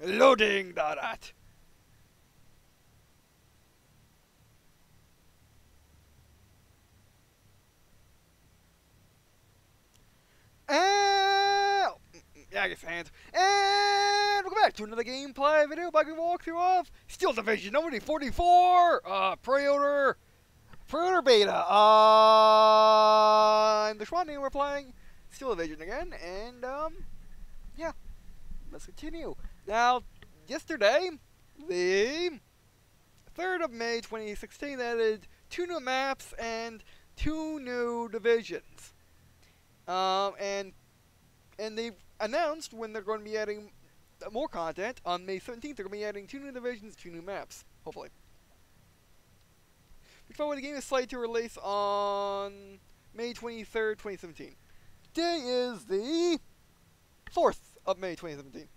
Loading that. Yeah, fans. And welcome back to another gameplay video by walkthrough of Steel Division Normandy 44. Pre-order beta. In this one we're playing Steel Division again, and yeah, let's continue. Now, yesterday, the 3rd of May 2016, added 2 new maps and 2 new divisions. And they've announced when they're going to be adding more content. On May 17th, they're going to be adding 2 new divisions, 2 new maps, hopefully. Before the game is slated to release on May 23rd, 2017. Today is the 4th of May, 2017.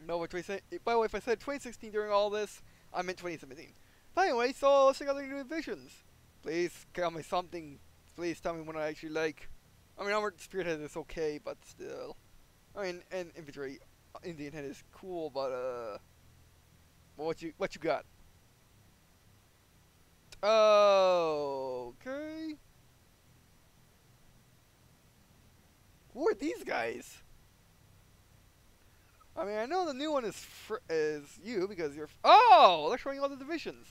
No, by the way, if I said 2016 during all this, I meant 2017. But anyway, so let's check out the new divisions. Please tell me something. Please tell me what I actually like. I mean, Armored Spearhead is okay, but still. I mean, and Infantry Indian Head is cool, but well, what you got? Okay. Who are these guys? I mean, I know the new one is you because you're. Oh, they're showing all the divisions.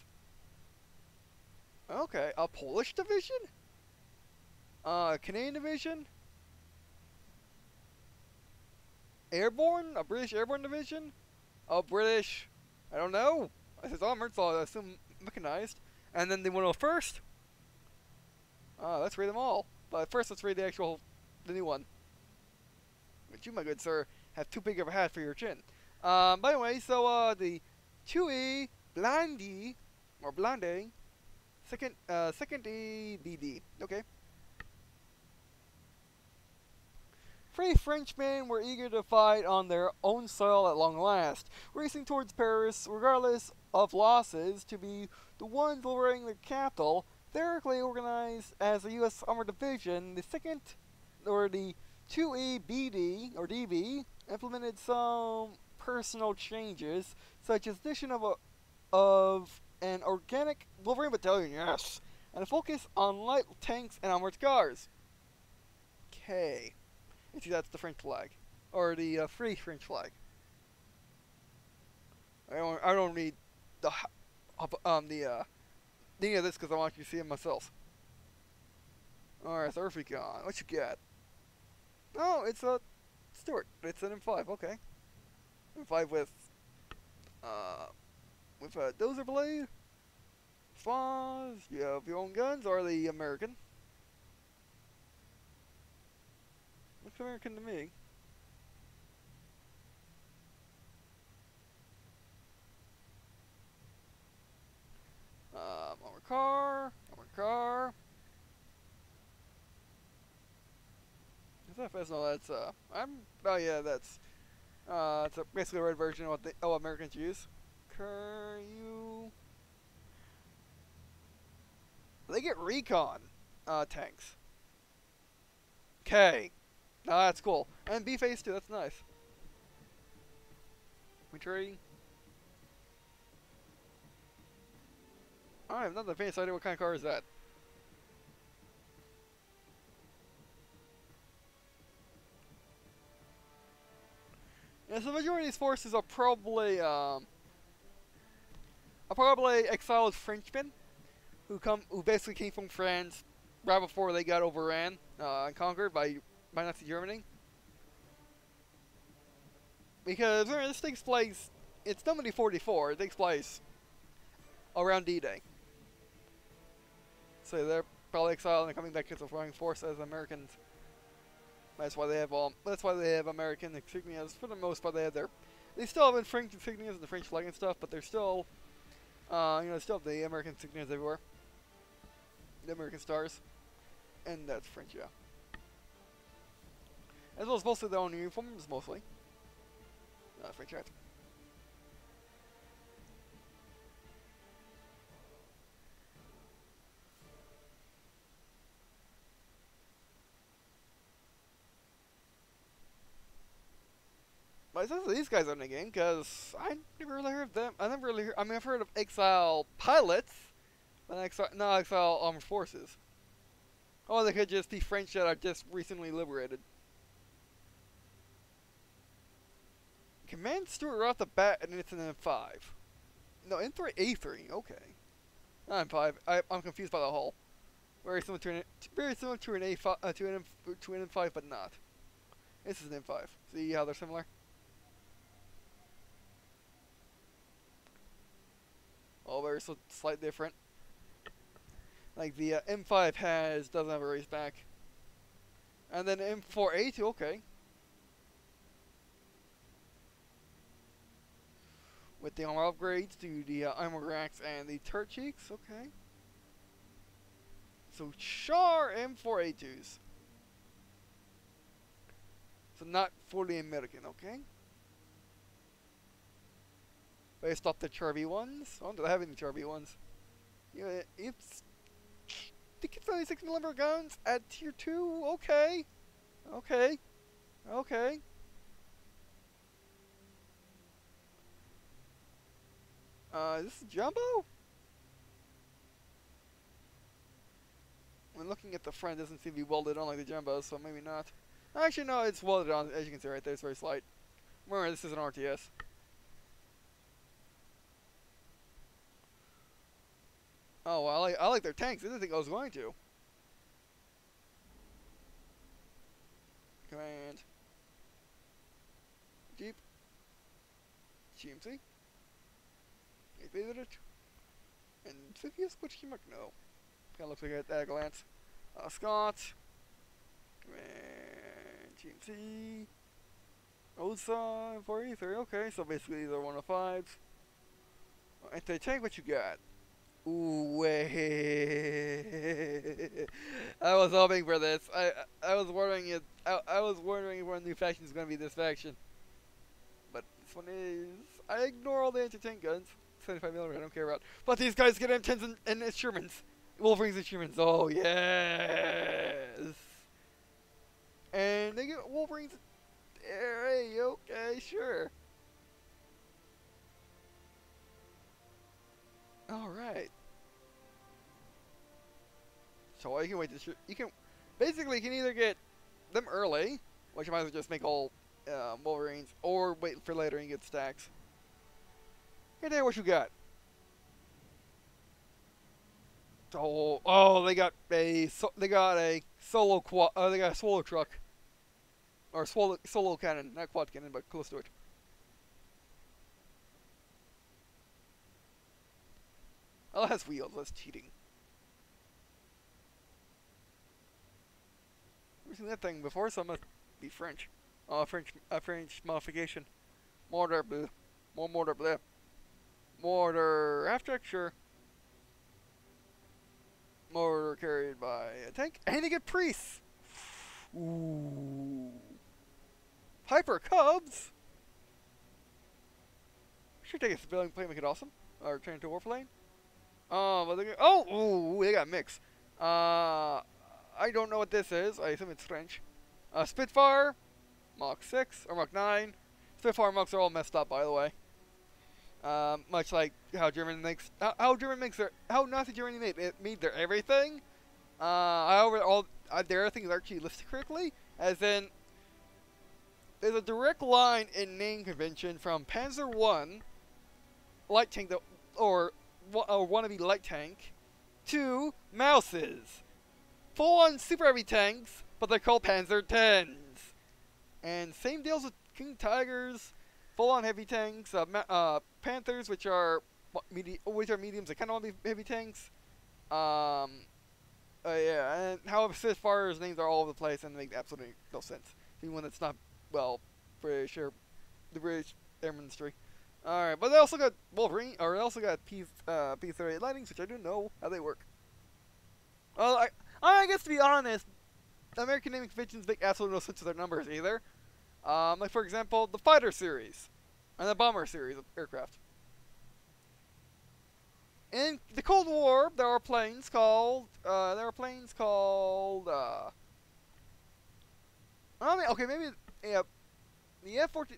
Okay, a Polish division. Canadian division? Airborne? A British airborne division? A British, I don't know. It says armored, so I assume mechanized. And then the 101st? Let's read them all. But first, let's read the new one. Which you, my good sir, have too big of a hat for your chin. By the way, so, the 2E Blinde, or Blinde, second DB. Okay. 3 Frenchmen were eager to fight on their own soil at long last, racing towards Paris, regardless of losses, to be the ones liberating their capital. Theoretically organized as a U.S. Armored Division, the 2E BD, or DB, implemented some personal changes, such as addition of an organic Wolverine battalion, yes, and a focus on light tanks and armored cars. Okay. You see, that's the French flag, or the free French flag. I don't read the any of this because I want you to see it myself. All right, so Earthrecon, what you got? Oh, it's a Stuart. It's an M5. Okay, M5 with a dozer blade. Fuzz. You have your own guns, or the American. Looks American to me. Armored car. Is that fast? No, that's oh yeah, that's it's basically a red version of what the Americans use. They get recon tanks. Okay. Oh, that's cool. And B-Face too, that's nice. Retreat. I have not the faintest idea what kind of car is that. Yeah, so the majority of these forces are probably exiled Frenchmen who basically came from France right before they got overran and conquered by Nazi Germany. Because this takes place, it's Normandy 44, it takes place around D-Day. So they're probably exiled and coming back as a flying force as Americans. That's why they have American insignias. For the most part, they still have French insignias and the French flag and stuff, but they're still, still have the American insignias everywhere. The American stars. And that's French, yeah. As well as mostly their own uniforms, mostly. French hats. But since these guys are in the game, because I never really heard of them. I never really heard. I mean, I've heard of Exile pilots, but not Exile armed forces. Oh, they could just be French that are just recently liberated. Command Stewart right off the bat, and it's an M5. No, M3, A3. Okay, not M5. I'm confused by the hull. Very similar to an A5, to an M5, but not. This is an M5. See how they're similar? Oh, very slightly different. Like the M5 doesn't have a race back, and then M4A2. Okay. With the armor upgrades to the armor racks and the turret cheeks. Okay. So Char M4A2s. So not fully American, okay? Based off the Char V1s. I don't have any Char V1s. Yeah, it's... I think it's only 6mm guns at tier 2. Okay. Okay. Okay. Is this Jumbo? When looking at the front, it doesn't seem to be welded on like the Jumbos, so maybe not. Actually, no, it's welded on, as you can see right there. It's very slight. Remember, this is an RTS. Oh, well, I like their tanks. I didn't think I was going to. Command. Jeep. GMC. It. And Ziekus, which you might know. Kinda looks like it at a glance. Scott. Command. GMC. OSA 483. Okay, so basically these are 105s. Anti-tank, what you got? Ooh, wait. I was hoping for this. I was wondering if I was wondering if one of the new factions is going to be this faction. But this one is. I ignore all the anti-tank guns. 75mm I don't care about. But these guys get M10s and instruments. Wolverine's instruments. Oh yes. And they get Wolverine's. Hey, okay, sure. Alright. So you can wait to you can basically you can either get them early, which you might as well just make all Wolverines, or wait for later and get stacks. Hey there, what you got? Oh, they got a solo quad. They got a solo truck, or solo cannon, not quad cannon, but close to it. Oh, it has wheels. That's cheating. I've seen that thing before, so it must be French. French modification. Mortar blue. More mortar blue. Mortar half track, sure. Mortar carried by a tank. And they get priests! Ooh. Hyper Cubs! Should take a civilian plane, make it awesome. Or turn into a warplane. But they they got mix. I don't know what this is. I assume it's French. Spitfire, Mach 6 or Mach 9. Spitfire Machs are all messed up, by the way. Much like how Nazi Germany made their everything. However, their everything is actually listed correctly, as in there's a direct line in name convention from Panzer I light tank or wannabe light tank to Mouses, full-on super heavy tanks, but they're called Panzer 10s. And same deals with King Tigers. Full-on heavy tanks, Panthers, which are mediums, that kind of want to be heavy tanks. Yeah, and however, Spitfire's names are all over the place and make absolutely no sense. Even when it's not, well, British or the British Air Ministry. Alright, but they also got Wolverine, or they also got P-38 Lightnings, which I do know how they work. Well, I guess to be honest, American naming conventions make absolutely no sense to their numbers either. Like for example, the Fighter series and the Bomber series of aircraft. In the Cold War, there were planes called. I mean, okay, maybe yeah. the F-14,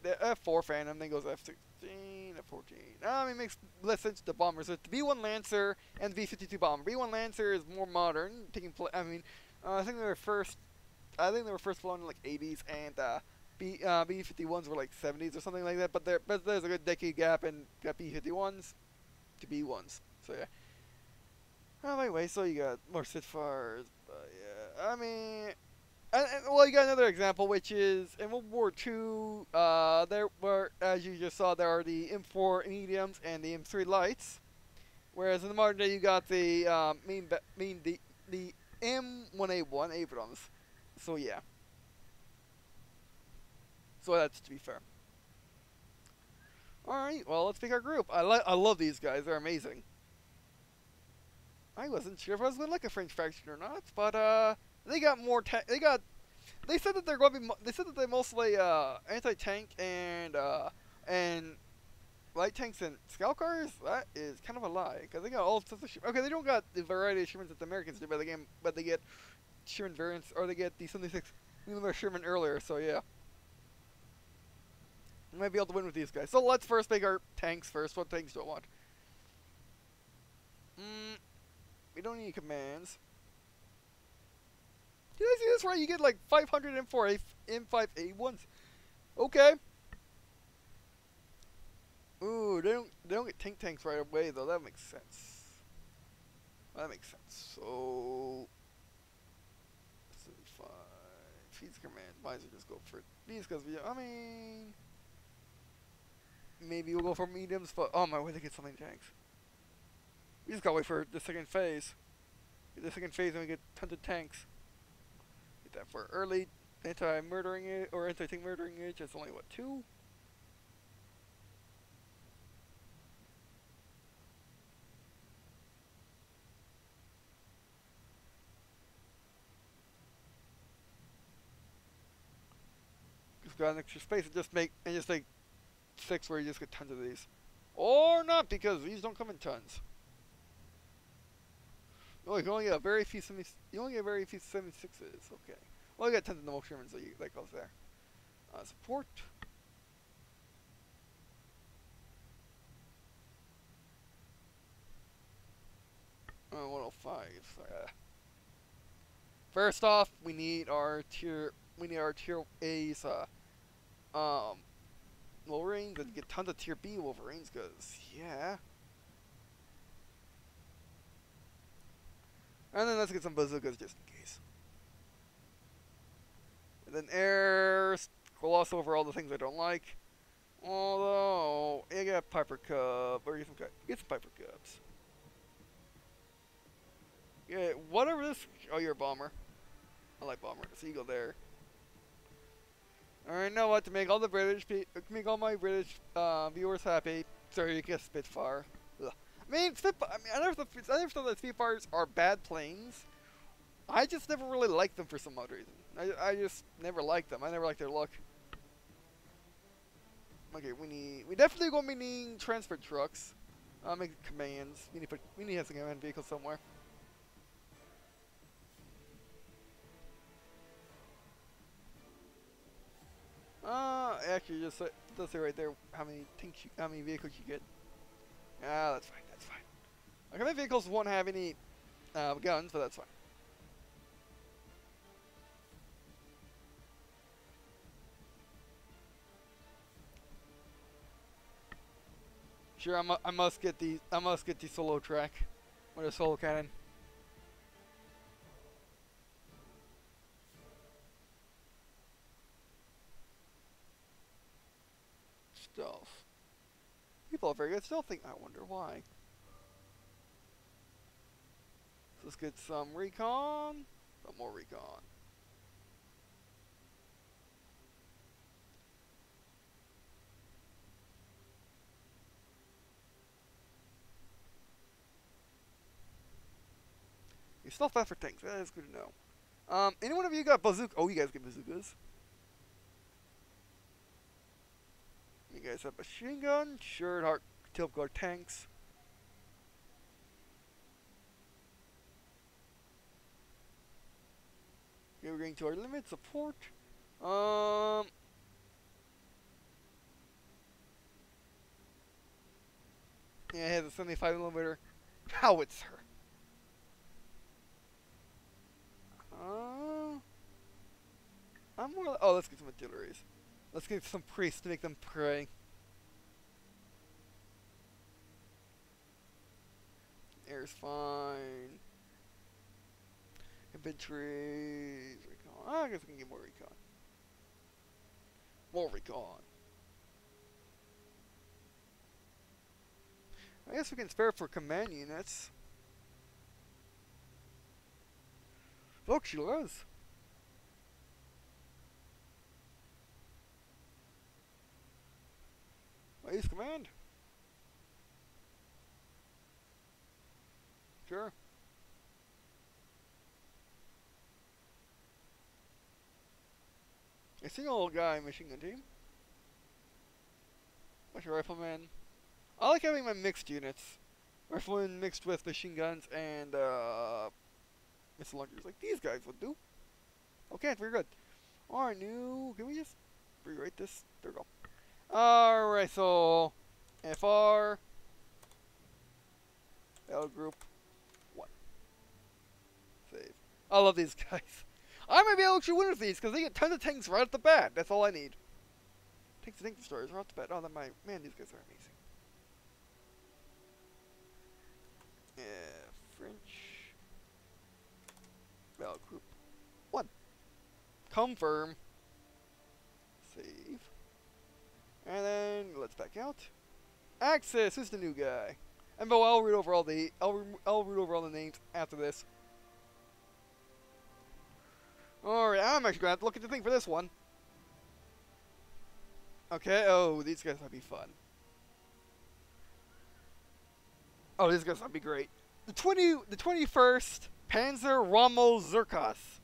the F4 Phantom, then goes F-16, F-14. I mean, it makes less sense to the bombers. So it's the B-1 Lancer and the B-52 bomber. B-1 Lancer is more modern, I mean, I think they were first flown in like 80s, and B-51s were like 70s or something like that. But there's a good decade gap, and got B-51s to B-1s. So yeah. Anyway, so you got more Spitfires, but yeah, I mean, well, you got another example, which is in World War II. There were, as you just saw, there are the M4 mediums and the M3 lights. Whereas in the modern day, you got the the M1A1 Abrams. So yeah. So that's to be fair. All right, well, let's pick our group. I love these guys. They're amazing. I wasn't sure if I was gonna like a French faction or not, but they got more. They said that they're going to be. They said that they're mostly anti-tank and light tanks and scout cars. That is kind of a lie, because they got all sorts of. Okay, they don't got the variety of Shermans that the Americans do, but they get Sherman variants, or they get the 76mm Sherman earlier. So yeah, we might be able to win with these guys. So let's first make our tanks first. What tanks do I want? We don't need commands. Did I see this right? You get like 500 M5A1s. Okay. Ooh, they don't get tanks right away though. That makes sense. That makes sense. So 75. Feeds command. Might as well just go for these because I mean, maybe we'll go for mediums. But oh my way, they get so many tanks. We just gotta wait for the second phase. Get the second phase and we get tons of tanks. Get that for early anti-murdering it or anti-tank murdering it. It's only what, 2? Just got an extra space and just make 6 where you just get tons of these, or not, because these don't come in tons. Oh, you only get very few 76s. Okay. Well, you got tons of normal Shermans, so that goes there. Support. 105. First off, we need our tier A's Wolverines, and get tons of tier B Wolverines, cause yeah. And then let's get some bazookas just in case. And then airs, gloss over all the things I don't like. Although, you got Piper Cub, or get some Piper Cubs. Yeah, whatever this. Oh, you're a bomber. I like bomber. So you go there. Alright, know what? To make all my British viewers happy, sorry, you get Spitfire. Ugh. I mean, I never thought that Spitfires are bad planes. I just never really liked them for some odd reason. I just never liked them. I never liked their look. Okay, we definitely gonna be needing transfer trucks. Make commands. We need to have some command vehicles somewhere. Actually, just does say right there how many vehicles you get. Ah, that's fine. That's fine. Okay, my vehicles won't have any guns, but that's fine. Sure, I must get the solo track with a solo cannon. Stealth. People are very good stealthing. I wonder why. So let's get some recon. Some more recon. You stealth fast for tanks. That is good to know. Any one of you got bazooka? Oh, you guys get bazookas. You guys have machine gun, sure, heart tilt guard tanks. we're getting to our limit. Support. Yeah, it has a 75mm howitzer. I'm more. Oh, let's get some artilleries. Let's get some priests to make them pray. Air's fine. Infantry. Recon. I guess we can get more recon. More recon. I guess we can spare for command units. Look, she was. Use command. Sure. A single guy machine gun team. What's your rifleman? I like having my mixed units. Riflemen mixed with machine guns and missile launchers like these guys would do. Okay, very good. Alright, new. Can we just rewrite this? There we go. Alright, so FR L group 1. Save. I love these guys. I might be able to win with these because they get tons of tanks right off the bat. That's all I need. Tanks and tank destroyers right off the bat. Oh, that might. Man, these guys are amazing. French L group 1. Confirm. Save. And then let's back out. Axis is the new guy. And I'll read over all the names after this. Alright, I'm actually gonna have to look at the thing for this one. Okay, oh, these guys might be fun. Oh, these guys might be great. The 21st Panzer Rommel Ziekus.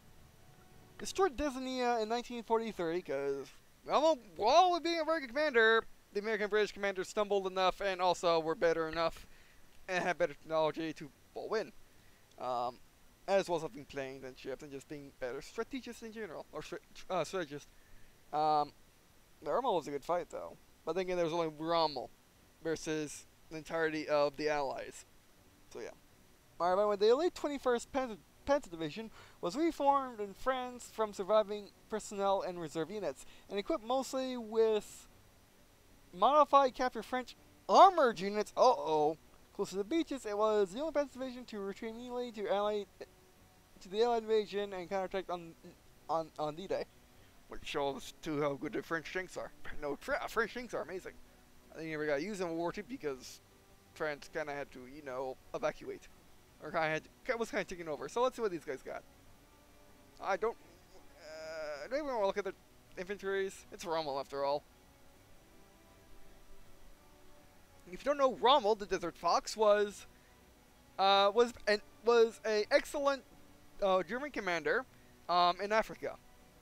Destroyed Desnia in 1943 because, well, while being a very good commander, the American British commanders stumbled enough and also were better enough and had better technology to win. As well as having planes and ships and just being better strategists in general, or strategists. The Rommel was a good fight though, but then again there was only Rommel versus the entirety of the Allies. So yeah. Alright, the elite 21st Panzer Division was reformed in France from surviving personnel and reserve units, and equipped mostly with modified captured French armored units. Close to the beaches, it was the only Panzer Division to retreat immediately to the Allied invasion and counterattack on D-Day, which shows too how good the French tanks are. No, French tanks are amazing. I think they never got used in World War II because France kind of had to, you know, evacuate, or was kind of taking over. So let's see what these guys got. I don't even want to look at the infantries. It's Rommel after all. If you don't know, Rommel, the Desert Fox, was a excellent German commander in Africa.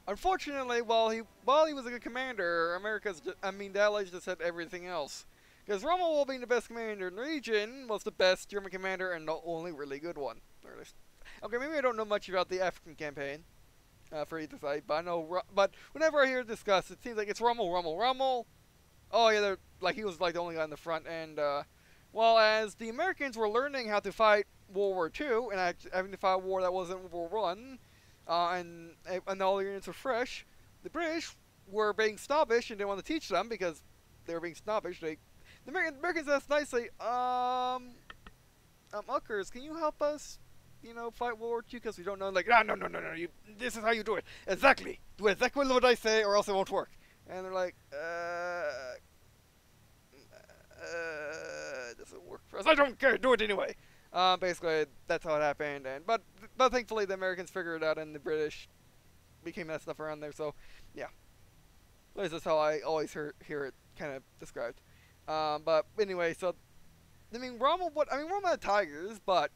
Unfortunately, while he was a good commander, the Allies just had everything else. Because Rommel, while being the best commander in the region, was the best German commander and the only really good one. Okay, maybe I don't know much about the African campaign for either side, but I know. But whenever I hear it discussed, it seems like it's Rommel. Oh yeah, he was like the only guy in the front, and while as the Americans were learning how to fight World War II and having to fight a war that wasn't World War I, and all the units were fresh, the British were being snobbish and didn't want to teach them because they were being snobbish. The Americans asked nicely, Uckers, can you help us, fight World War II because we don't know? Like, no, this is how you do it. Exactly. Do exactly what I say or else it won't work. And they're like, doesn't work for us. I don't care. Do it anyway. Basically, that's how it happened. But thankfully, the Americans figured it out, and the British became that stuff around there. So, yeah. At least that's how I always hear it kind of described. But anyway, so Rommel had Tigers, but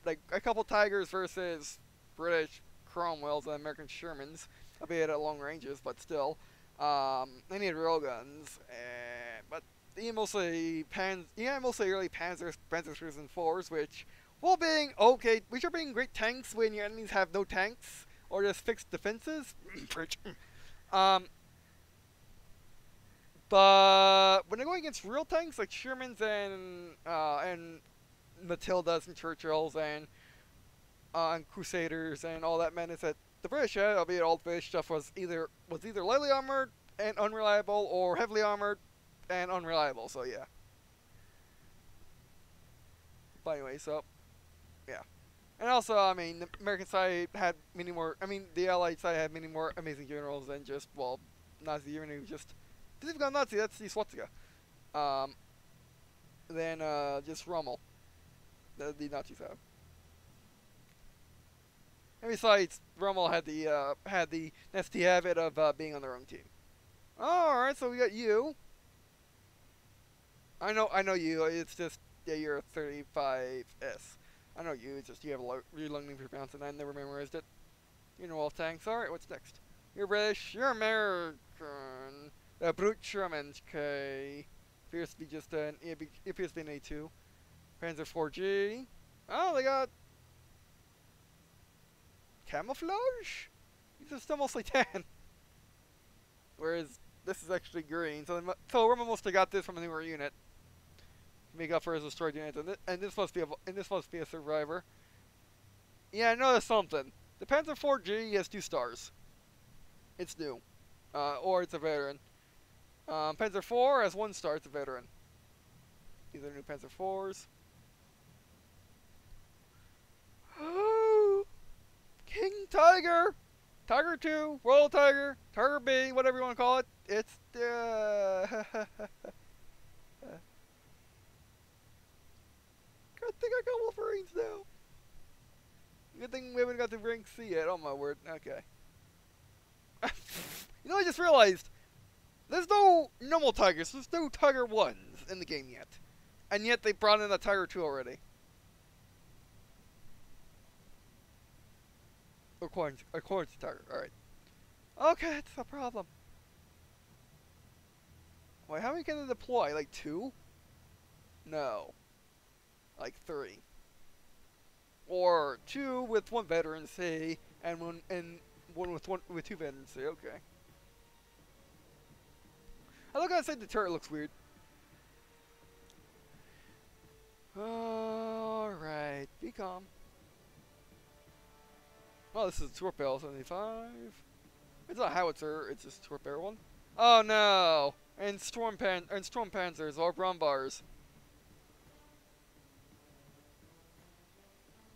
like a couple Tigers versus British Cromwells and American Shermans, albeit at long ranges, but still. They needed railguns, but he had mostly early Panzers and 4s, which are being great tanks when your enemies have no tanks, or just fixed defenses. um, but when they're going against real tanks like Shermans and Matildas and Churchills and Crusaders and all that menace that the British had, albeit all the British stuff was either lightly armored and unreliable or heavily armored and unreliable. So yeah. But anyway, so yeah. And also, I mean, the American side had many more. I mean, the Allied side had many more amazing generals than just Nazi Germany. Just if got Nazi, that's the swastika. Than just Rommel, the Nazi side. And besides, Rommel had the nasty habit of being on their own team. All right, so we got you. I know you. It's just you're a 35S. I know you. It's just you have a really long name to pronounce, and I never memorized it. You know all tanks. All right, what's next? You're British. You're American. Brute Sherman. Okay. Appears to be just an. It appears to be an A2. Panzer 4G. Oh, they got camouflage. These are still mostly tan. Whereas this is actually green. So Rommel must have got this from a newer unit. Make up for his destroyed units, and this must be a survivor. Yeah, I noticed something. The Panzer 4G has 2 stars. It's new, or it's a veteran. Panzer 4 has 1 star. It's a veteran. These are new Panzer 4s. King Tiger, Tiger 2, Royal Tiger, Tiger B, whatever you want to call it. It's I think I got Wolverines now. Good thing we haven't got to rank C yet. Oh my word. Okay. You know, I just realized there's no normal Tigers. There's no Tiger 1s in the game yet, and yet they brought in a Tiger 2 already. According to Tiger. All right. Okay, that's a problem. Wait, how many can they deploy? Like 2? No. Like 3. Or 2 with 1 veteran C and one with 2 veterans C. Okay. I look outside the turret, looks weird. Alright, be calm. Oh, this is a torpedo 75. It's not a howitzer, it's just a torpedo one. Oh no! And storm panzers or Brombars.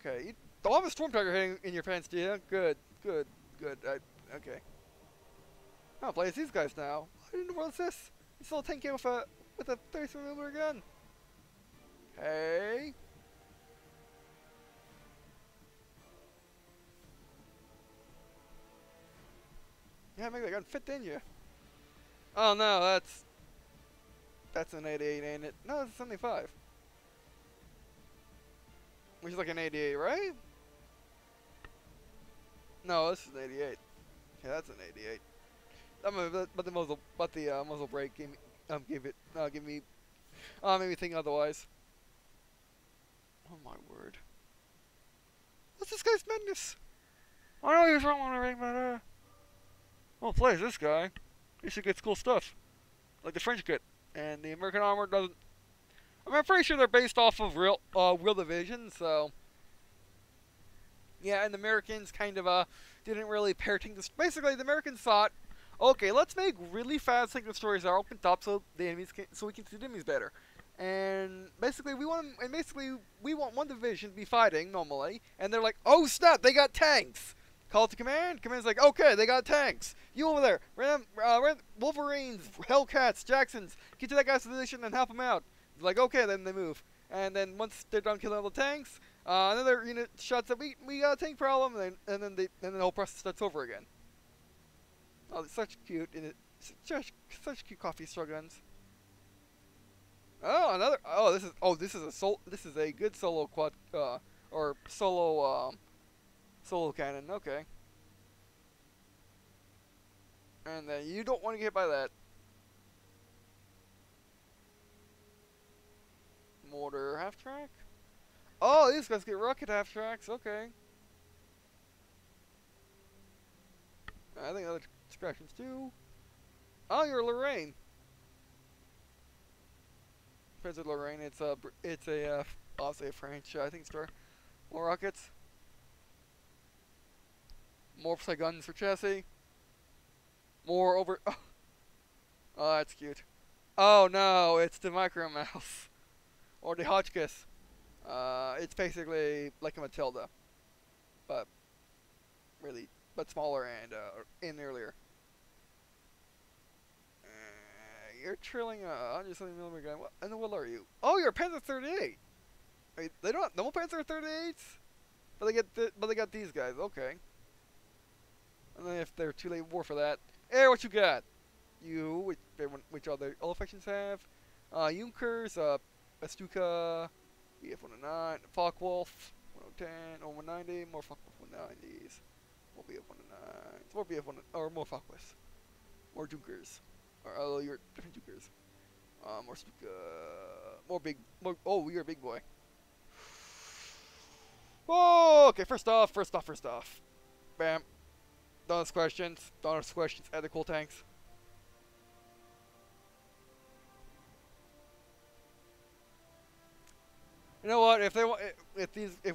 Okay, you don't have a storm tiger hitting in your pants, do you? Good. Okay. I'll play as these guys now. What in the world is this? It's still a 10K with a 33mm gun. Hey. Yeah, make that gun fit, didn't you? Oh no, that's an 88, ain't it? No, it's a 75. Which is like an 88, right? No, this is an 88. Yeah, that's an 88. But the muzzle brake made me think otherwise. Oh my word! What's this guy's madness? I know he's wrong on everything, but well, plays this guy. He should get cool stuff, like the French kit, and the American armor doesn't. I mean, I'm pretty sure they're based off of real division, so yeah. And the Americans kind of didn't really pair things. Basically, the Americans thought, okay, let's make really fast tank destroyers that are open top so the enemies so we can see the enemies better. And basically, we want one division to be fighting normally, and they're like, oh snap, they got tanks. Call to command. Command's like, okay, they got tanks. You over there, Wolverines, Hellcats, Jacksons, get to that guy's position and help him out. Like, okay, then they move. And then once they're done killing all the tanks, another unit shots that we got a tank problem, and then the whole process starts over again. Oh, it's such cute, such cute coffee straw guns. Oh, another. This is a good solo quad or solo cannon. Okay. And then you don't want to get hit by that. Mortar half track. Oh, these guys get rocket half tracks. Okay. I think other extractions too. Oh, you're Lorraine. Panzer Lorraine. It's a I'll say French. I think store. More rockets. More guns for chassis. More over. Oh, that's cute. Oh no, it's the micro mouse or the Hotchkiss. It's basically like a Matilda, but really, but smaller and in earlier. You're trilling a 170mm gun. And what are you? Oh, you're a Panzer 38. Wait, they don't have no Panzer 38s, but they got these guys. Okay. And then if they're too late war for that, what you got? You, which other all factions have? Junkers, Astuka, BF-109, Focke-Wulf, 110, or 190, more Focke-Wulf 190s, more BF-109s, more BF-1, or more Focke-Wulfs, more Junkers, or you're different Junkers, more Stuka, oh, you're a big boy. Oh, okay, first off. Bam. Don't ask questions, add the cool tanks. You know what? If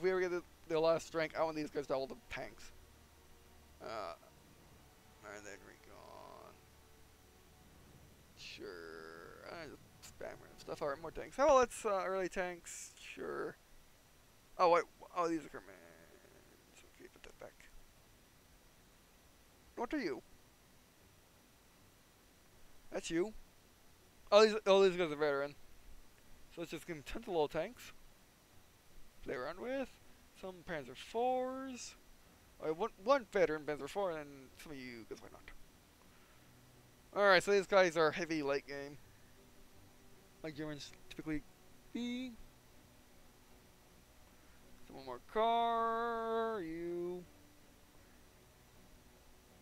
we ever get the last strength, I want these guys to hold the tanks. And then recon. Sure. I just spam random stuff. Alright, more tanks. Oh, let's early tanks. Sure. Oh wait. Oh, these are commands. Okay, put that back. What are you? That's you. Oh, these guys are veteran. So let's just give them tons of little tanks. Play around with some Panzer 4s. One veteran Panzer 4 and some of you, because why not? Alright, so these guys are heavy late game. Like Germans typically be. So one more car. You.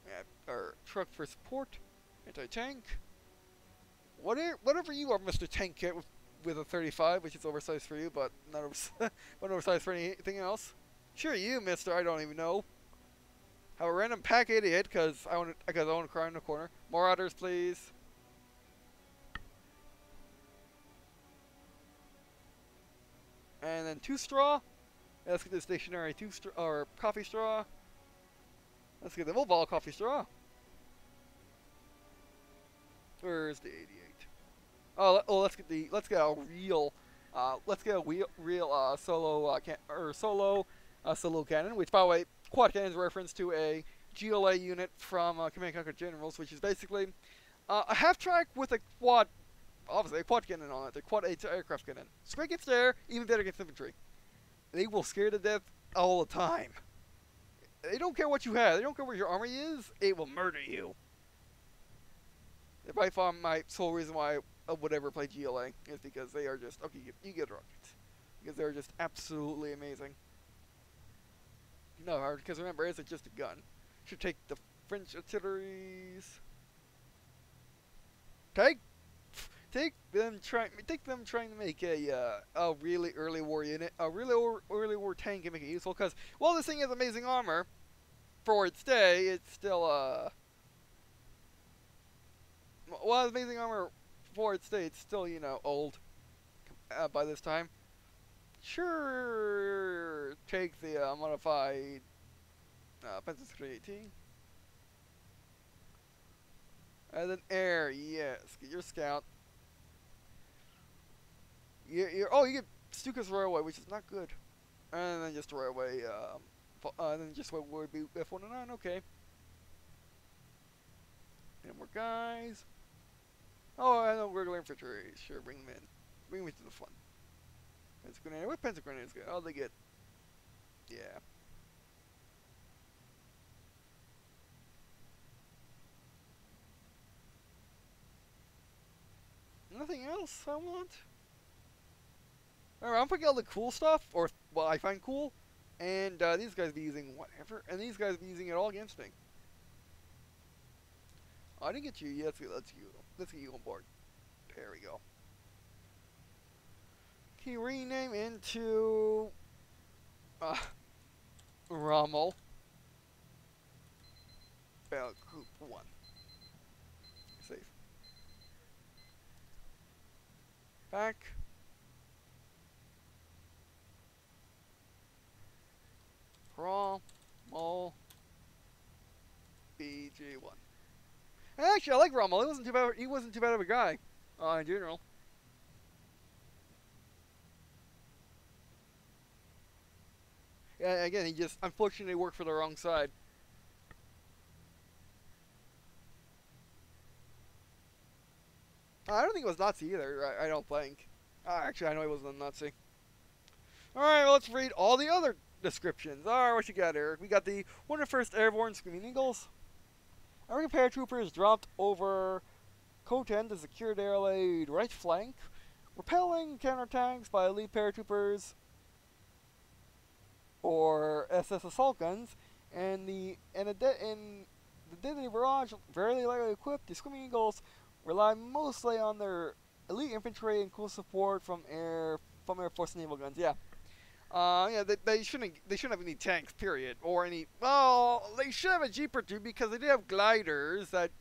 Yeah, or truck for support. Anti-tank. Whatever you are, Mr. Tank Kit, with a 35, which is oversized for you, but not oversized for anything else. Sure, you, mister, I don't even know. Have a random pack 88, because I want to cry in the corner. More others, please. And then 2 straw. Yeah, let's get the stationary 2 straw, or coffee straw. Let's get the mobile coffee straw. Where's the 88? Oh, let's get a real solo cannon. Which, by the way, quad cannon is a reference to a GLA unit from Command & Conquer Generals, which is basically a half track with a quad, obviously a quad cannon on it. A quad aircraft cannon. It's great against air, even better against infantry. They will scare to death all the time. They don't care what you have. They don't care where your army is. It will murder you. By far, my sole reason why I would ever play GLA is because they are just, okay, you get rockets. Because they're just absolutely amazing. No, because remember, it's just a gun. Should take the French artilleries. Take them trying to make a really early war unit, a really early war tank, and make it useful. Because while this thing has amazing armor for its day, it's still well, amazing armor for its day, it's still, you know, old by this time. Sure, take the modified Panzer 318. And then air, yes, get your scout. You get Ziekus railway, which is not good. And then just railway, then just what would be F-109, okay. And more guys. Oh, I know regular infantry. Sure, bring them in. Bring me to the fun. Panzer grenade. What Panzer grenades get? Oh, they get. Yeah. Nothing else I want? Alright, I'm putting all the cool stuff, or what I find cool, and these guys be using whatever, and these guys be using it all against me. Oh, I didn't get you. Yeah, let's get you on board. There we go. Can you rename into Rommel? Group 1. Save. Back. Rommel. BG1. Actually, I like Rommel. He wasn't too bad. He wasn't too bad of a guy, in general. Yeah, again, he just unfortunately worked for the wrong side. I don't think it was Nazi either. I don't think. Actually, I know he wasn't a Nazi. Alright, well, let's read all the other descriptions. Alright, what you got, Eric? We got the 101st Airborne Screaming Eagles. American paratroopers dropped over Khotan to secure their allied right flank, repelling counterattacks by elite paratroopers or SS assault guns, and the deadly barrage, very lightly equipped. The Screaming Eagles rely mostly on their elite infantry and close support from Air Force naval guns. Yeah. Yeah, they shouldn't have any tanks, period, or any. Well, they should have a jeep or two because they did have gliders that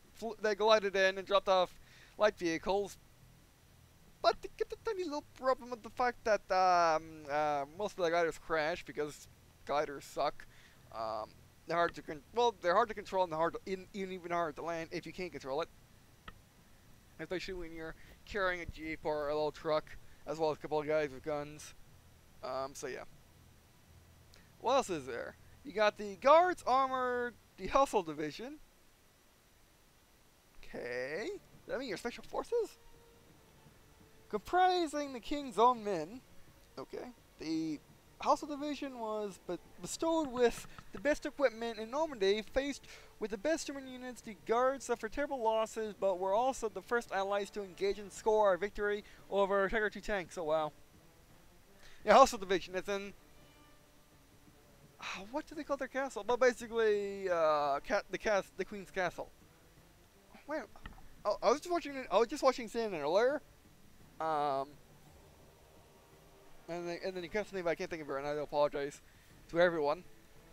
glided in and dropped off light vehicles. But they get the tiny little problem with the fact that most of the gliders crash because gliders suck. They're hard to they're hard to control and even hard to land if you can't control it. Especially when you're carrying a jeep or a little truck, as well as a couple of guys with guns. So yeah. What else is there? You got the Guards Armored Hustle Division. Okay. Does that mean your special forces? Comprising the King's own men. Okay. The Hustle Division was bestowed with the best equipment in Normandy, faced with the best German units. The Guards suffered terrible losses, but were also the first allies to engage and score a victory over Tiger II tanks. Oh wow. Yeah, Hustle Division. It's in. What do they call their castle? Well, basically, the Queen's Castle. Wait, I was just watching CNN earlier. And then you cast name, but I can't think of it, and I do apologize to everyone.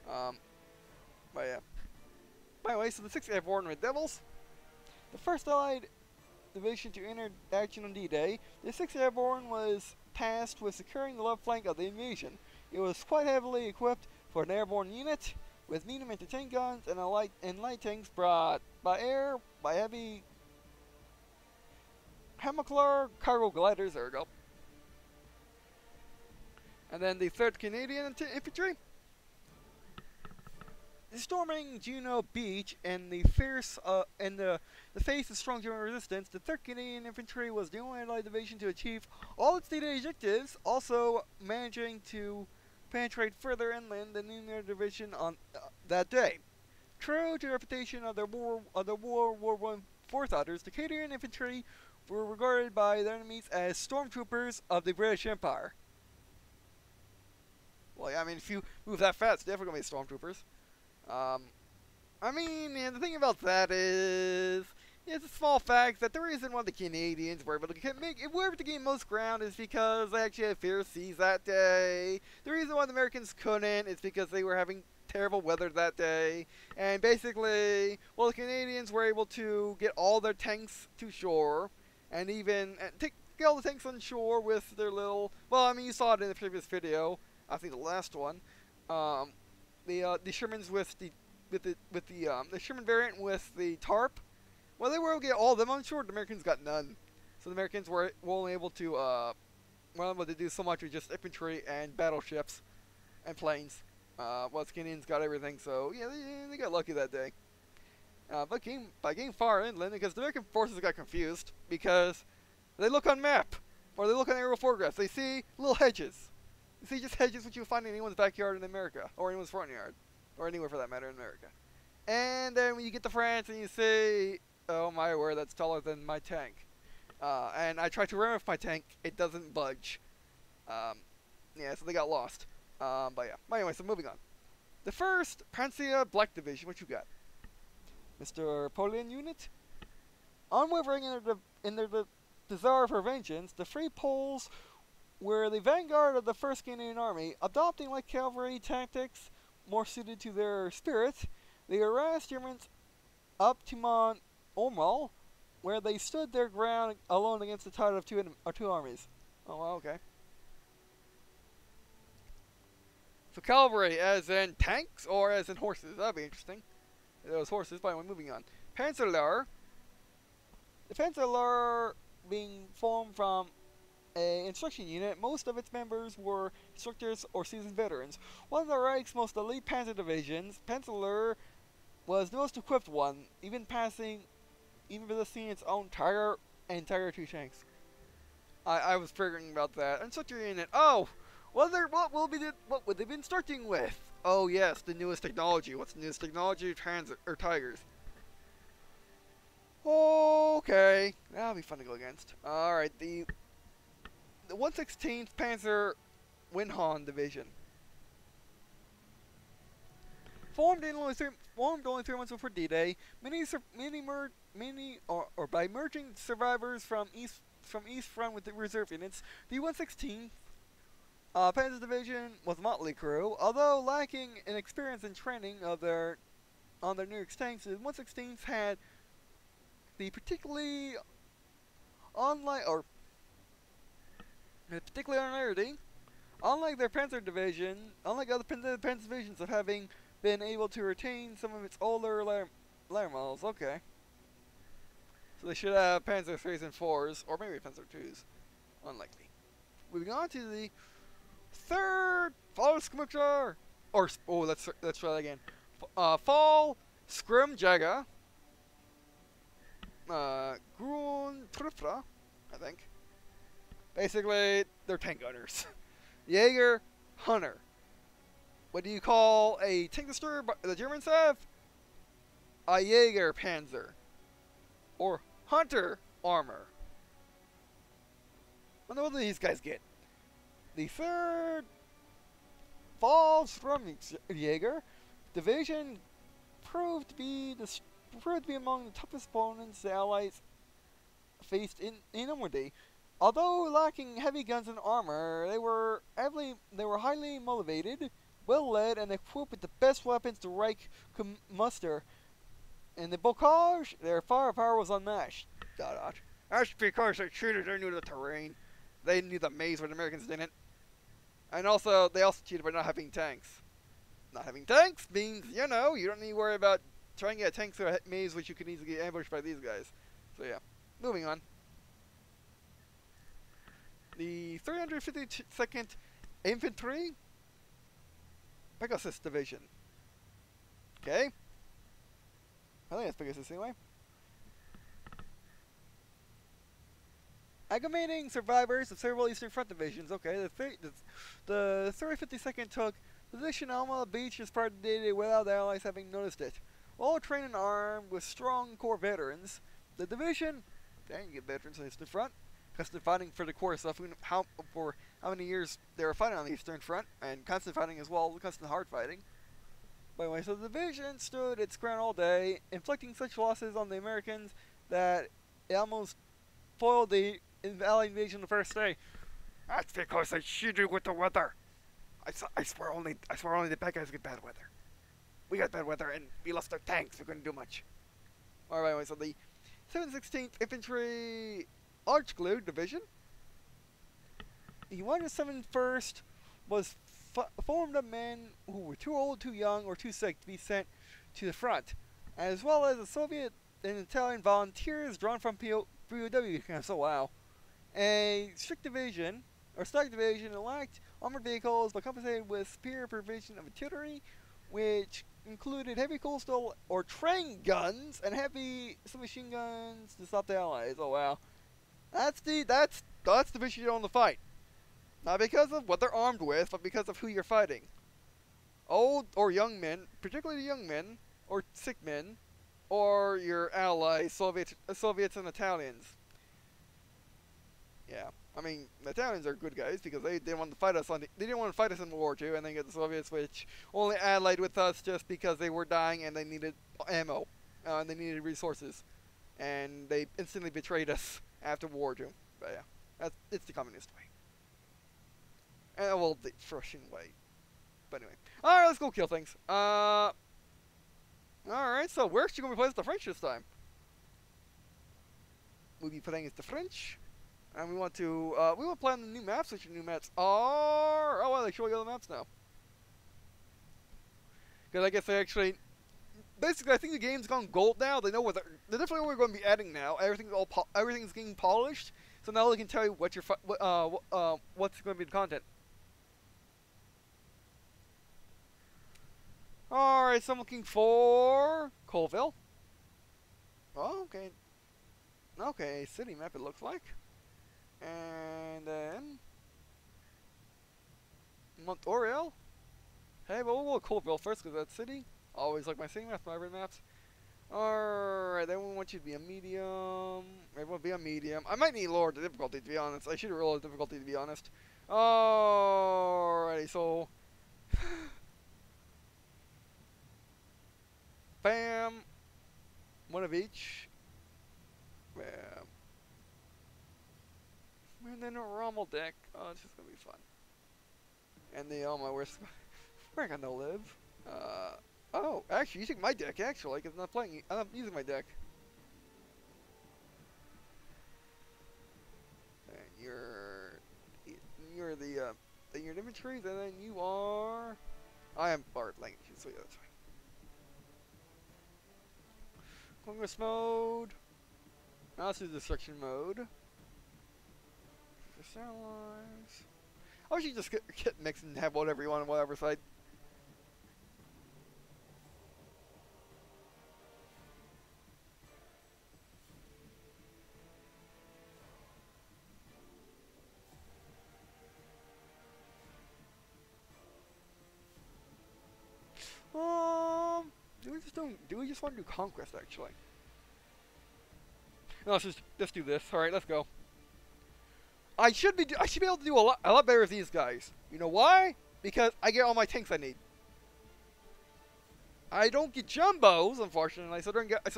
But yeah. By the way, so the 6th Airborne Red Devils, the first Allied division to enter action on D-Day, the 6th Airborne was tasked with securing the left flank of the invasion. It was quite heavily equipped for an airborne unit, with medium anti-tank guns and light tanks brought by air by heavy Hammerklar cargo gliders. There we go. And then the 3rd Canadian Infantry, storming Juno Beach and the face of strong German resistance. The 3rd Canadian Infantry was the only Allied division to achieve all its D-Day objectives, also managing to penetrate further inland than any other division on that day. True to the reputation of their World War I forefathers, the Canadian Infantry were regarded by their enemies as stormtroopers of the British Empire. Well, yeah, I mean, if you move that fast, it's definitely going to be stormtroopers. I mean, yeah, the thing about that is, yeah, it's a small fact that the reason why the Canadians were able to gain most ground is because they actually had fierce seas that day. The reason why the Americans couldn't is because they were having terrible weather that day. And basically, well, the Canadians were able to get all their tanks to shore, and even get all the tanks on shore with their little. Well, I mean, you saw it in the previous video. I think the last one. The Shermans with the Sherman variant with the tarp. Well, they were able to get all of them on shore. The Americans got none. So the Americans were only able to do so much with just infantry and battleships and planes. While the Canadians got everything. So yeah, they got lucky that day. But by getting far inland, because the American forces got confused because they look on map or they look on aerial photographs. They see little hedges. You see just hedges which you'll find in anyone's backyard in America, or anyone's front yard, or anywhere for that matter in America. And then when you get to France and you say, oh my word, that's taller than my tank. And I try to ram with my tank, it doesn't budge. Yeah, so they got lost. But yeah. But anyway, so moving on. The 1st Panzer Black Division, what you got? Mr. Polian unit? Unwavering in their desire for vengeance, the Free Poles were the vanguard of the 1st Canadian Army, adopting light cavalry tactics more suited to their spirit. They harassed Germans up to Mont Ormal, where they stood their ground alone against the tide of two armies. Oh, well, okay. So cavalry, as in tanks or as in horses? That'd be interesting. Those horses, by the way, moving on. Panzer. The Panzer being formed from an instruction unit, most of its members were instructors or seasoned veterans. One of the Reich's most elite panzer divisions, Panzer was the most equipped one, even possessing its own Tiger and Tiger II tanks. I was figuring about that. Instructor unit. Oh, what would they be starting with? Oh yes, the newest technology. What's the newest technology? Tigers. Okay, that'll be fun to go against. All right, the 116th Panzer Winhon Division. Formed only 3 months before D-Day, by merging survivors from East Front with the reserve units, the 116th Panzer Division was a motley crew. Although lacking in experience and training on their new tanks, the 116th had the particularly particularity, unlike their Panzer Division, unlike other Panzer divisions of having been able to retain some of its older layer models. Okay. So they should have Panzer 3s and 4s, or maybe Panzer 2s. Unlikely. Moving on to the third Solo-Skirmish, let's try that again. Fall Scrimjaga. Grün-Trüffler, I think. Basically, they're tank gunners. Jaeger Hunter. What do you call a tank destroyer the Germans have? A Jaeger Panzer. Or Hunter armor. I wonder what these guys get. The third Jaeger division proved to be among the toughest opponents the Allies faced in Normandy. Although lacking heavy guns and armor, they were highly motivated, well led, and equipped with the best weapons the Reich could muster. In the bocage, their firepower was unmatched. That's because they knew the terrain. They knew the maze where the Americans didn't. And also, they also cheated by not having tanks. Not having tanks means, you don't need to worry about trying to get tanks through a maze which you can easily get ambushed by these guys. So yeah, moving on. The 352nd Infantry Pegasus Division. Okay. I think that's Pegasus anyway. Aggregating survivors of several Eastern Front divisions. Okay, the 352nd took position on Alma Beach as part of the D-Day without the Allies having noticed it. All trained and armed with strong core veterans, the division, dang, you get veterans on the Eastern Front, because they're fighting for the core stuff, for how many years they were fighting on the Eastern Front, and constant fighting as well, constant hard fighting. By the way, so the division stood its ground all day, inflicting such losses on the Americans that it almost foiled the Allied invasion the first day. That's because they cheated with the weather. I swear only the bad guys get bad weather. We got bad weather and we lost our tanks. We couldn't do much. Alright, anyway, so the 716th Infantry Archglue Division. The 171st was formed of men who were too old, too young, or too sick to be sent to the front, as well as the Soviet and Italian volunteers drawn from POW camps. Oh wow. A stack division lacked armored vehicles but compensated with superior provision of artillery, which included heavy coastal or train guns and heavy submachine guns to stop the Allies. Oh wow. That's the division you don't want to fight. Not because of what they're armed with, but because of who you're fighting. Old or young men, particularly young men, or sick men, or your allies, Soviets and Italians. Yeah, I mean, the Italians are good guys because they didn't want to fight us they didn't want to fight us in World War II, and then get the Soviets, which only allied with us just because they were dying and they needed ammo, and they needed resources, and they instantly betrayed us after World War II. But yeah, it's the communist way. Well, the Prussian way. But anyway, all right, let's go kill things. Alright, so we're actually going to be playing as the French this time. We'll be playing as the French. And we want to play on the new maps, which new maps are... Oh, well, they show you all the maps now. Because I guess they actually... Basically, I think the game's gone gold now. They know what they're definitely what we're going to be adding now. Everything's getting polished. So now they can tell you what what's going to be the content. Alright, so I'm looking for... Colleville. Oh, okay. Okay, city map it looks like. And then... Montoriel. Hey, but we'll go Colleville first because that's city. Always like my city maps, my red maps. Alright, then we want you to be a medium. Everyone be a medium. I might need lower the difficulty to be honest. I should have rolled the difficulty to be honest. Alrighty, so... Bam! One of each. Bam. And then a Rommel deck. Oh, it's just gonna be fun. And the where's where am I gonna live? Oh, actually, you take my deck actually, because I'm not playing. I'm not using my deck. And you're the inventories, and then you are. I am Bart language, so yeah, that's fine. Congress mode. Now let's do destruction mode. Just allies. I wish you just get mixed and have whatever you want on whatever side. Do we just want to do conquest actually? No, let's do this. All right, let's go. I should be able to do a lot better with these guys. You know why? Because I get all my tanks I need. I don't get jumbos, unfortunately. So I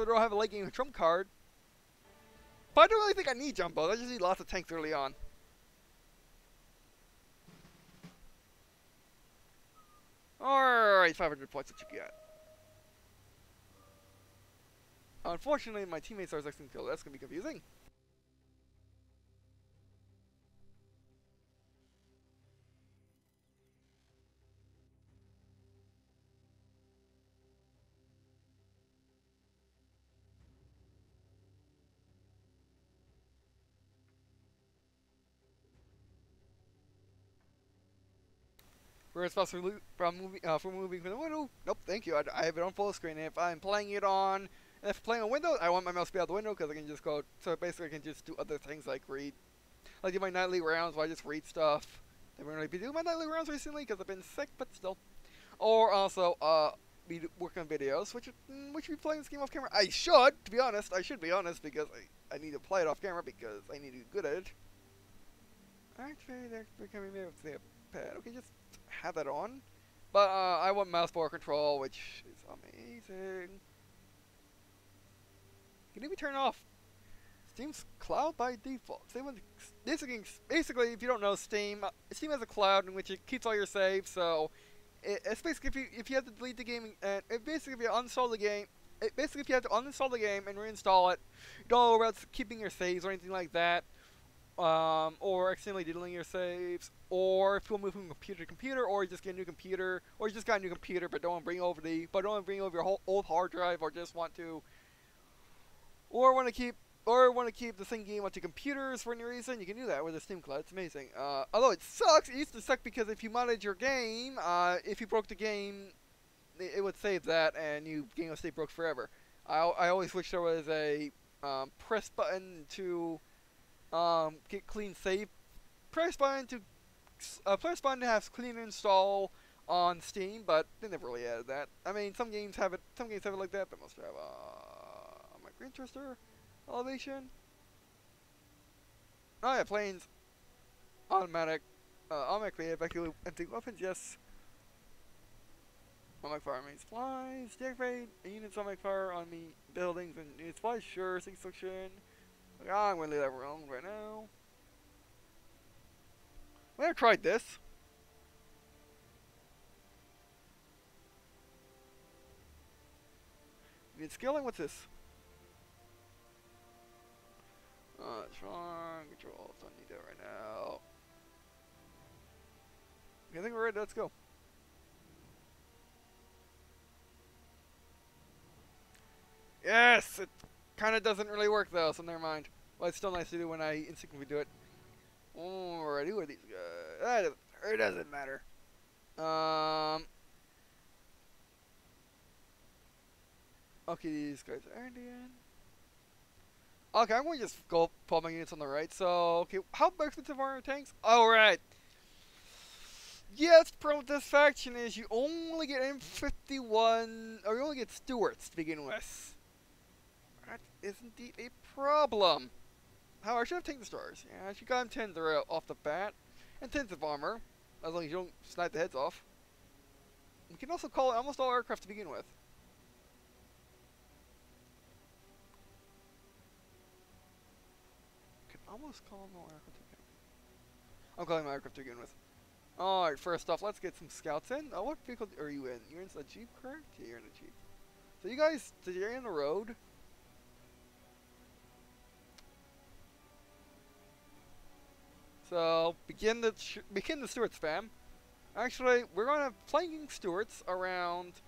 don't have a late game trump card. But I don't really think I need jumbos. I just need lots of tanks early on. Alright, 500 points that you get. Unfortunately, my teammates are 16 kills. That's going to be confusing. Whereas for moving from the window, nope, thank you. I have it on full screen. If I'm playing it on, if I'm playing on Windows, I want my mouse to be out the window because I can just go. So basically, I can just do other things like read, like do my nightly rounds where I just read stuff. I haven't really been doing my nightly rounds recently because I've been sick, but still. Or also, be working on videos, which be playing this game off camera. I should, to be honest. I should be honest because I need to play it off camera because I need to be good at it. Actually, they're becoming maybe with the pad. Okay, just have that on. But I want mouse bar control, which is amazing. Can it be turned off? Steam's cloud by default. Basically, if you don't know, Steam has a cloud in which it keeps all your saves. So it's basically if you have to delete the game and basically if you uninstall the game, if you have to uninstall the game and reinstall it, don't worry about keeping your saves or anything like that. Or accidentally deleting your saves, or if you move from computer to computer, or you just get a new computer, or you just got a new computer but don't want to bring over your whole old hard drive, or just want to, or want to keep the same game onto computers for any reason, you can do that with the Steam Cloud. It's amazing. Although it sucks, it used to suck because if you modded your game, if you broke the game, it would save that and your game would stay broke forever. I always wish there was a press button to get clean save. Press button to have clean install on Steam, but they never really added that. I mean, some games have it like that, but most have my Green Twister elevation. Oh yeah, planes automatically evacuate empty weapons. Yes. Automatic fire on main supplies. Deactivate units automatic fire on me buildings and unit supplies. Sure, destruction. I'm gonna leave that alone right now. We have tried this. You need skilling? What's this? Strong controls. Don't need that right now. Okay, I think we're ready. Let's go. Yes! It kind of doesn't really work though, so never mind. Well, it's still nice to do when I instinctively do it. Alrighty, who are these guys? It doesn't matter. Okay, these guys are Indian. Okay, I'm going to just go put my units on the right. So, okay, how expensive are our tanks? Alright. Yes, the problem with this faction is you only get M51, or you only get Stuarts to begin with. That is indeed a problem. However, I should have taken the stars. Yeah, I should got him 10s off the bat. And 10s of armor, as long as you don't snipe the heads off. We can also call it almost all aircraft to begin with. Can almost call them all aircraft to begin with. I'm calling them aircraft to begin with. Alright, first off, let's get some scouts in. What vehicle are you in? You're in a Jeep, correct? Yeah, you're in a Jeep. So you guys, you're in the road. So begin the Stuart spam. Actually, we're gonna flanking Stuarts around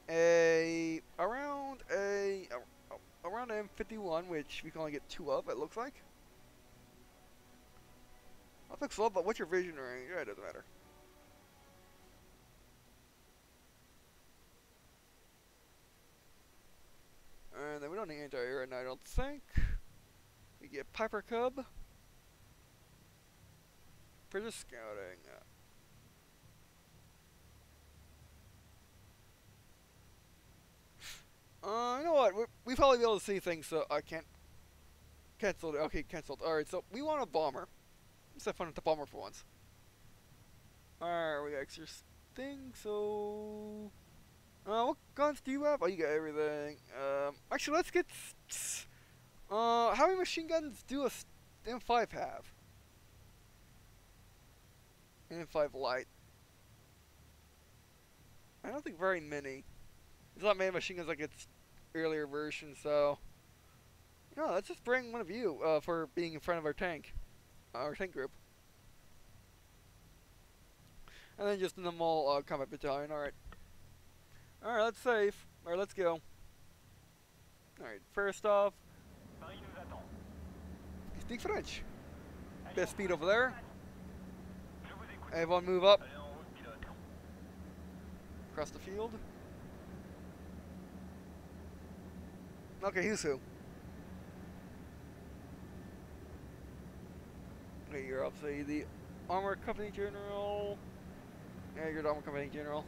around M51, which we can only get 2 of. It looks like. That looks slow, but what's your vision range? Yeah, it doesn't matter. And then we don't need anti-air, and I don't think we get Piper Cub. For just scouting. You know what? We probably be able to see things, so I can't. Cancelled. Okay, cancelled. Alright, so we want a bomber. Let's have fun with the bomber for once. Alright, we got extra thing, so. What guns do you have? Oh, you got everything. Actually, let's get. How many machine guns do a M5 have? M5 light. I don't think very many. It's not made machine guns like its earlier version, so. No, let's just bring one of you for being in front of our tank group. And then just a normal combat battalion. Alright. Alright, let's save. Or let's go. Alright, first off. You speak French. Best speed over there. Everyone move up. Across the field. Okay, who's who? Okay, you're obviously the Armor Company General. Yeah, you're the Armor Company General.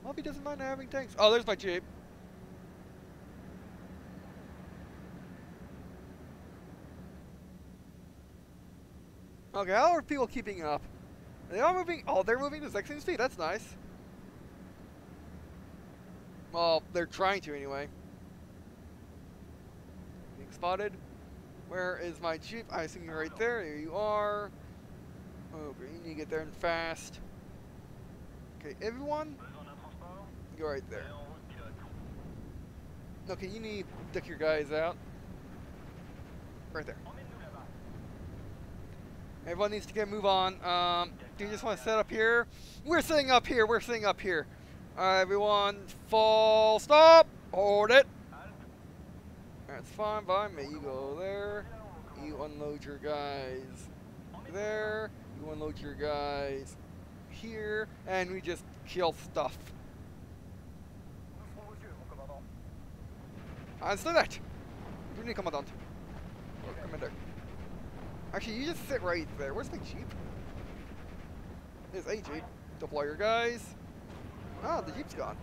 Hope he doesn't mind having tanks. Oh, there's my Jeep. Okay, how are people keeping up? They are moving. Oh, they're moving the exact same speed. That's nice. Well, they're trying to anyway. Being spotted. Where is my Jeep? I assume you're right there. There you are. Oh, you need to get there and fast. Okay, everyone. Go right there. Okay, you need to duck your guys out. Right there. Everyone needs to move on. Do you just want to set up here? We're sitting up here. We're sitting up here. Everyone, full stop. Hold it. That's fine by me. You go there. You unload your guys there. You unload your guys here. And we just kill stuff. Understood that. You need commandant. Commander. Actually, you just sit right there. Where's the Jeep? There's a Jeep. Deploy your guys. Oh, the Jeep's gone.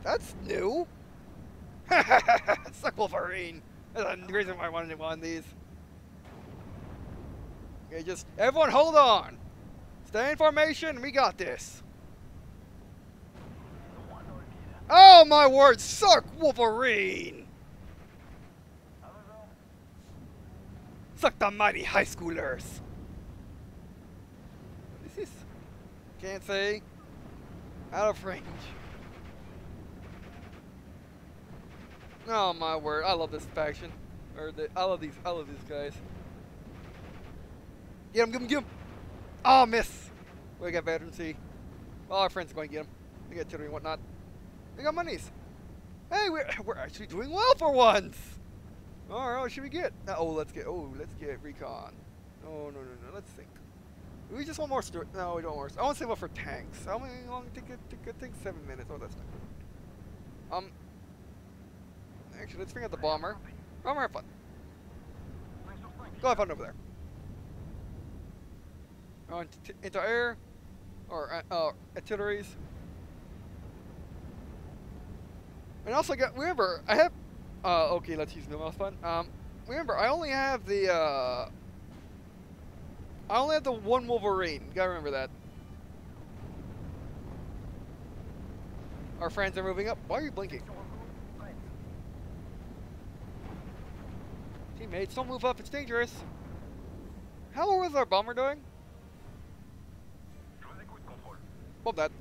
That's new. Suck Wolverine. That's the reason why I wanted one of these. Okay, just everyone hold on. Stay in formation. We got this. Oh my word! Suck Wolverine. Suck the mighty high schoolers. What is this? Can't say. Out of range. Oh my word! I love this faction. I love these guys. Get him! Get him! Get him! Oh, miss! We got veterancy. Well, our friends are going to get him. We got artillery and whatnot. We got monies. Hey, we're actually doing well for once. All right, what should we get? Let's get recon. Oh no. Let's think. We just want more Stuart. No, we don't want more. I want to save up for tanks. How many long to get tanks? 7 minutes. Oh, that's not good. Actually, let's bring out the bomber. Bomber, have fun. Go have fun over there. Into air, or artilleries. And also remember, I have, okay, let's use no mouse fun. Remember, I only have the one Wolverine. You gotta remember that. Our friends are moving up. Why are you blinking? Teammates, don't move up. It's dangerous. How was our bomber doing? Hold that.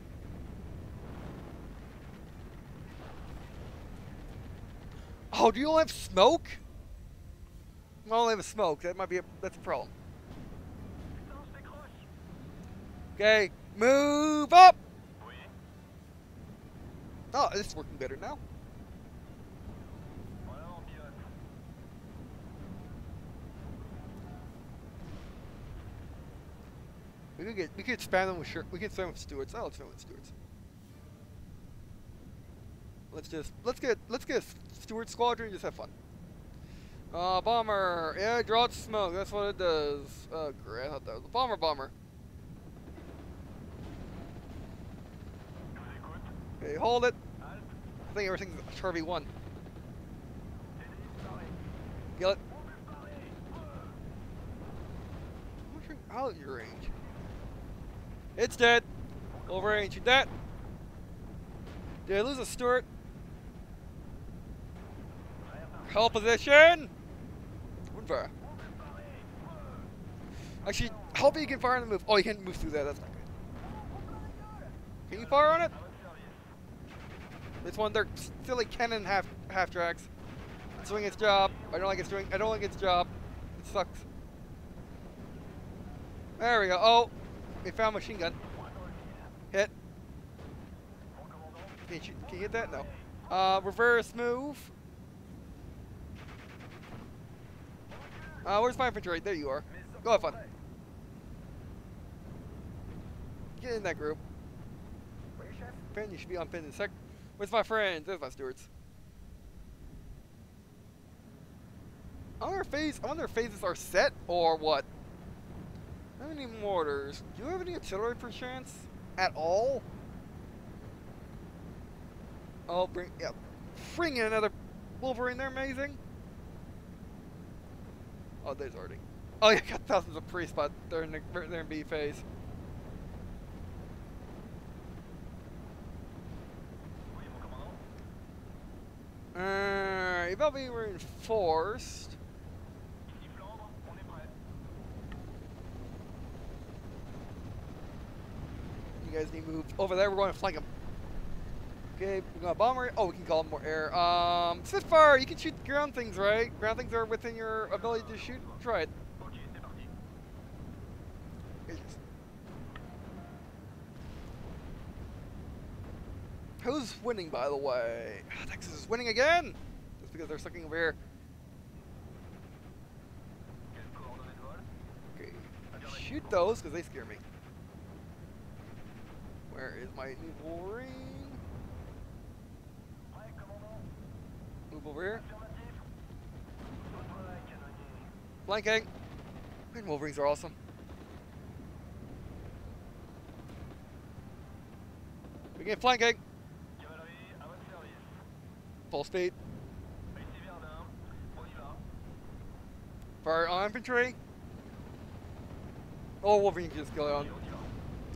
Oh, do you only have smoke? I only have smoke. That's a problem. Okay, move up. Oh, this is working better now. We could spam them with spam with Stuarts. Oh, let's spam with Stuarts. Let's get a Stuart squadron and just have fun. Bomber. Yeah, it draws smoke. That's what it does. Oh, great. I thought that was a bomber. Okay, hold it. I think everything's Charlie 1. Kill it. Out of your range. It's dead. Over range. You're dead. Did I lose a Stuart? Hold position. Fire. Actually, hope you can fire on the move. Oh, you can't move through that. That's not good. Can you fire on it? This one, they're silly cannon half tracks. It's doing its job. I don't like its job. It sucks. There we go. Oh, we found machine gun. Hit. Can you hit that? No. Reverse move. Where's my infantry? There you are. Go have fun. Get in that group. Pin, you should be on pin in a sec. Where's my friends? There's my Stuarts. I wonder if phases are set or what. How many mortars? Do you have any artillery per chance? At all? Oh, bring in another Wolverine there, amazing. Oh, there's already. Oh, yeah, got thousands of priests, but they're in B phase. You about being reinforced. You guys need to move over there. We're going to flank them. Okay, we're going to bomber. Oh, we can call them more air. Spitfire, you can shoot ground things, right? Ground things are within your ability to shoot. Try it. Who's winning, by the way? Texas is winning again! Just because they're sucking over here. Okay, shoot those, because they scare me. Where is my new Wolverine? Move over here. Flanking. Green Wolverines are awesome. Begin flanking. Full speed. Fire on infantry. Oh, Wolverine just go on.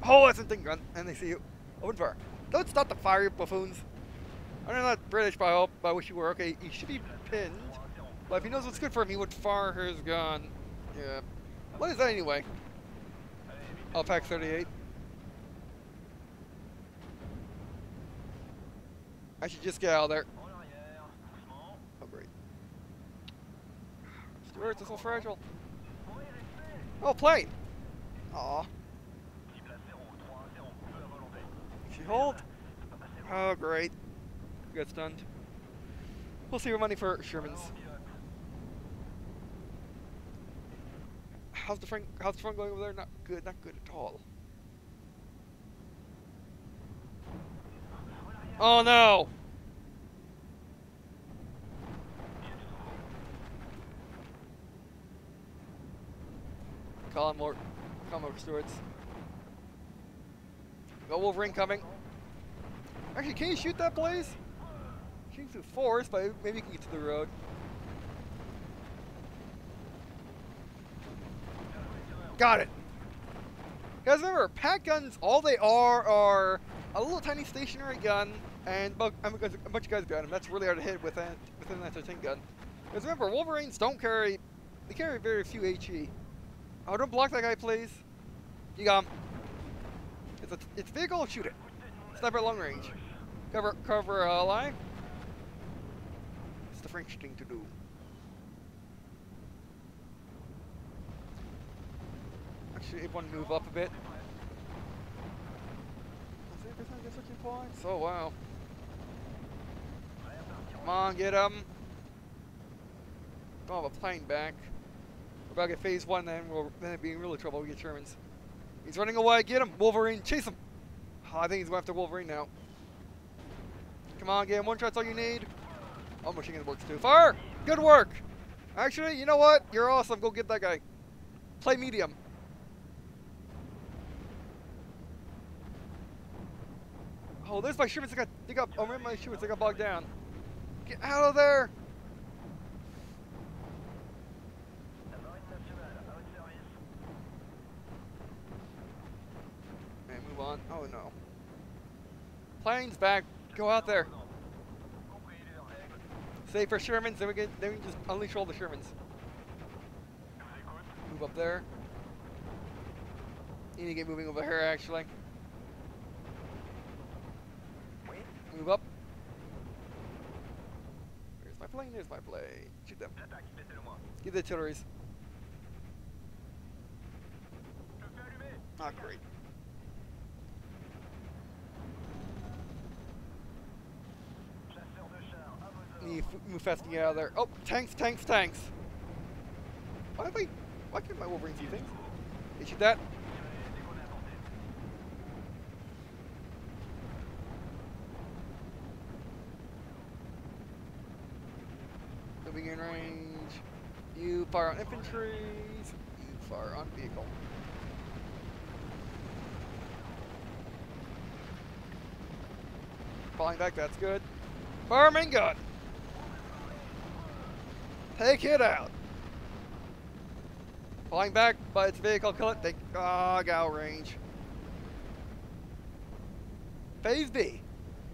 Oh, that's a thing gun, and they see you. Open fire. Don't stop the fire, you buffoons. I know not British, but I hope. I wish you were. Okay, he should be pinned. But if he knows what's good for him, he would fire his gun. Yeah. What is that anyway? Oh, Pack 38. I should just get out of there. Stuarts are so fragile. Oh, plane! Aw. She hold? Oh, great. Got stunned. We'll see your money for Shermans. How's the front going over there? Not good at all. Oh no! Call more Stuarts. Got Wolverine coming. Actually, can you shoot that blaze? Shooting through forest, but maybe you can get to the road. Got it. Guys, remember, pack guns, all they are a little tiny stationary gun, and a bunch of guys got them. That's really hard to hit with an anti-tank gun. Because remember, Wolverines don't carry, they carry very few HE. Oh, don't block that guy, please. You got him. It's vehicle, shoot it. Sniper at long range. Cover ally. It's the French thing to do. Actually, if one move up a bit. 30% get switching points. Oh wow. Come on, get him. Don't have a plane back. We're about to get phase 1, then we'll be in really trouble. We get Shermans. He's running away. Get him, Wolverine. Chase him. Oh, I think he's going after Wolverine now. Come on, get him. One shot's all you need. Oh, machine gun works too. Fire! Good work. Actually, you know what? You're awesome. Go get that guy. Play medium. Oh, there's my Shermans. They got. Oh, remember my Shermans. They got bogged down. Get out of there. Man, move on. Oh no. Planes back. Go out there. Save for Shermans. Then we can just unleash all the Shermans. Move up there. You need to get moving over here, actually. Move up. There's my plane, there's my plane. Shoot them. Get the artilleries. Ah, great. Need to move fast to get out of there. Oh, tanks, tanks, tanks. Why can't my Wolverine see things? They shoot that. Moving in range. You fire on infantry. You fire on vehicle. Falling back, that's good. Fire main gun. Take it out. Falling back, but it's vehicle, kill it. Take got range. Phase B.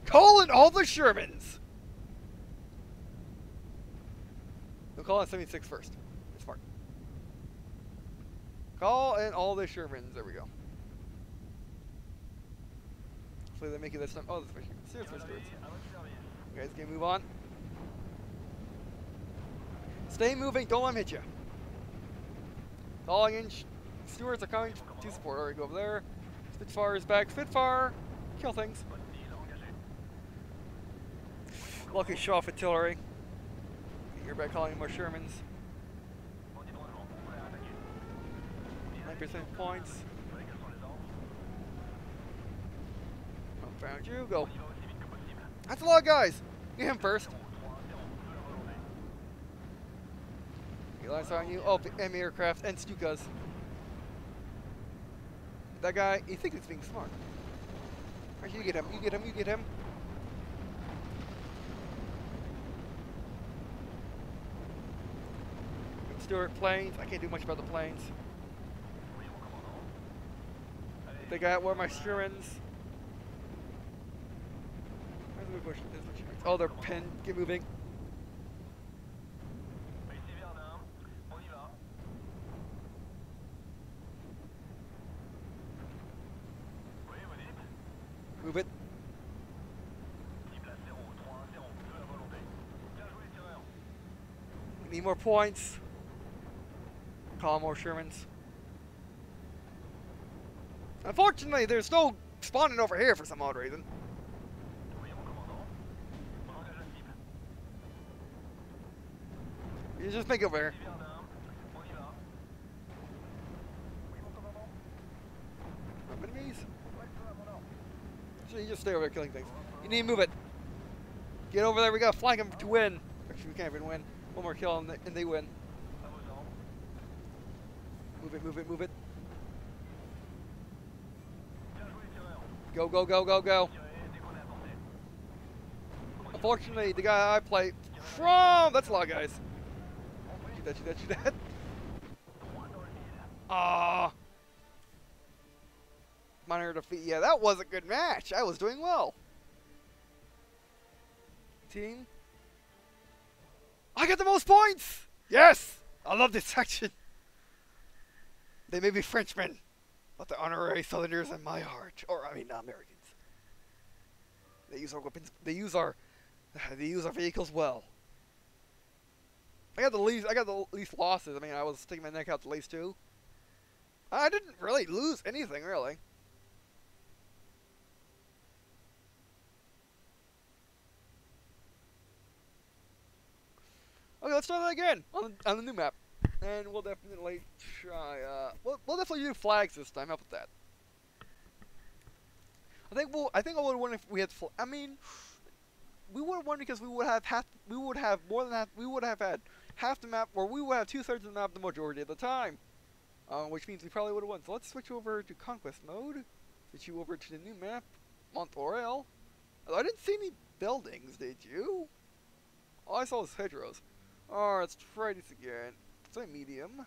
Call in all the Shermans. We'll call in 76 first. It's smart. Call in all the Shermans. There we go. Hopefully they make it this time. Oh, this is serious for Stuarts. You guys can move on. Stay moving. Don't let them hit you. Calling in. Stuarts are coming to support. Alright, go over there. Spitfire is back. Spitfire. Kill things. Lucky shot off artillery. You're back calling more Shermans. 9% points. Oh, found you. Go. That's a lot of guys. Get him first. Eli's on you. Oh, enemy aircraft and Stukas. That guy, he thinks he's being smart. Actually, you get him. You get him. You get him. Stuart, planes. I can't do much about the planes. They got one of my Shermans. Oh, they're pinned. Get moving. Move it. Need more points. Call more Shermans. Unfortunately, there's no spawning over here for some odd reason. You just make it over here. No enemies? So you just stay over there killing things. You need to move it. Get over there, we gotta flank them to win. Actually, we can't even win. One more kill and they win. Move it, move it, move it. Go, go, go, go, go. Unfortunately, the guy I play from... That's a lot, guys. Shoot that, shoot that, shoot that. Ah. Minor defeat. Yeah, that was a good match. I was doing well. Team. I got the most points! Yes! I love this section. They may be Frenchmen, but they're honorary Southerners in my heart. Or, I mean, not Americans. They use our weapons. They use our vehicles well. I got the least losses. I mean, I was sticking my neck out the least too. I didn't really lose anything, really. Okay, let's try that again on the new map, and we'll definitely try. We'll definitely do flags this time. How about that? I think I would have won if we had. I mean, we would have won because we would have more than half. We would have had half the map, or we would have 2/3 of the map the majority of the time, which means we probably would have won. So let's switch over to conquest mode. Switch you over to the new map, Montorel. I didn't see any buildings, did you? All I saw was hedgerows. Alright, let's try this again. Let's say medium.